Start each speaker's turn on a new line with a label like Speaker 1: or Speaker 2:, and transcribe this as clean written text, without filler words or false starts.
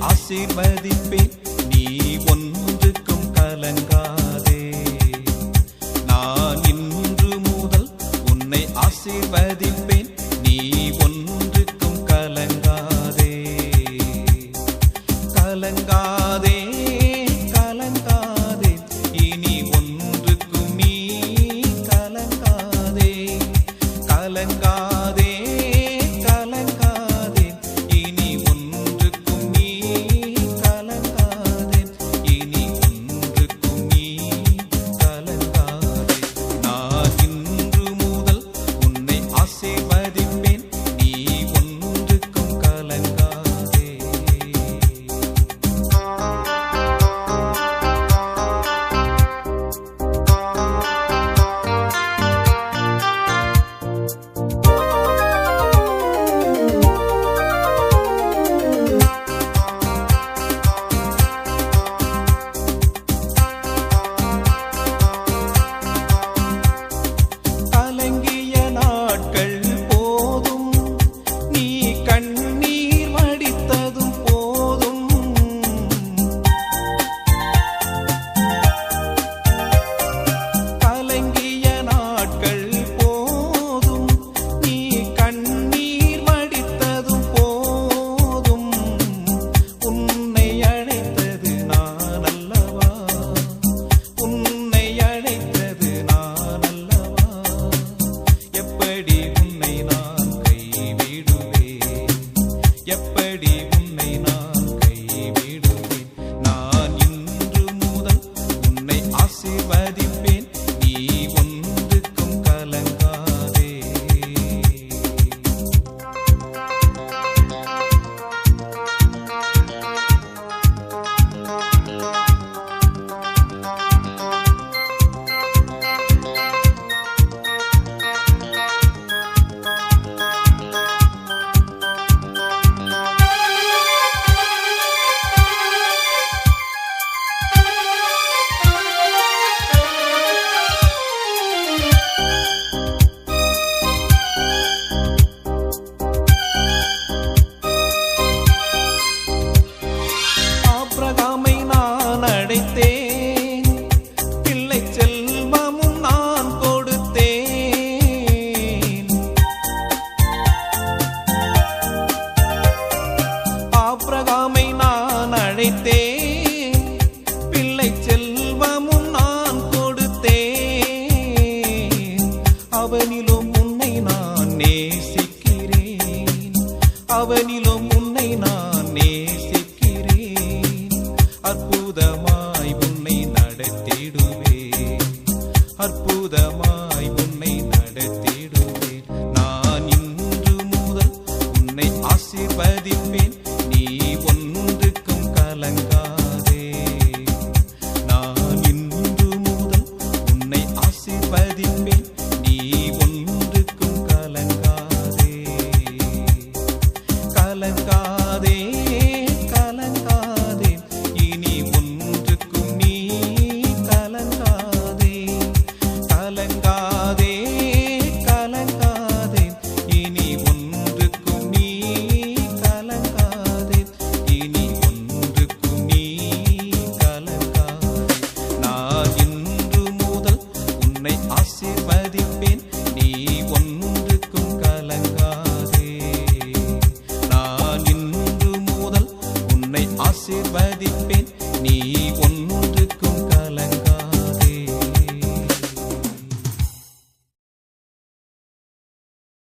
Speaker 1: ஆசீர்வதிப்பேன், நீ ஒன்றுக்கும் கலங்காதே. நான் இன்று முதல் உன்னை ஆசீர்வதிப்பேன், நீ ஒன்றுக்கும் கலங்காதே. கலங்காதே கலங்காதே, இனி ஒன்றுக்கும் நீ கலங்காதே. கலங்காதே கலங்காதே, இனி ஒன்றுக்கும் நீ கலங்காதே. இனி ஒன்றுக்கும் நீ கலங்காதே. நான் இன்று முதல் உன்னை ஆசீர்வதிப்பேன், நீ ஒன்றுக்கும் கலங்காதே. கலங்கிய நாட்கள் போதும், நீ கண்ணீர் வடித்ததும் போதும். கலங்கிய நாட்கள் போதும், நீ கண்ணீர் வடித்ததும் போதும். உன்னை அழைத்தது நான் அல்லவா, உன்னை அழைத்தது நான் அல்லவா. எப்படி உன்னை நான் கைவிடுவேன், எப்படி உன்னை நான் கைவிடுவேன். நான் இன்று முதல் உன்னை ஆசீர்வதிப்பேன், நீ ஒன்றுக்கும் கலங்காதே. ஆபிரகாமை நான் அடைத்தேன், பிள்ளை செல்வமும் நான் கொடுத்தேன். ஆபிரகாமை நான் அழைத்தேன், பிள்ளை செல்வமும் நான் கொடுத்தேன். அவனிலும் உன்னை நான் நேசிக்கிறேன், அவனிலும் உன்னை நான் நேசிக்கிறேன். அற்புதமாய் உன்னை நடத்திடுவேன், அற்புதமாய் உன்னை நடத்தி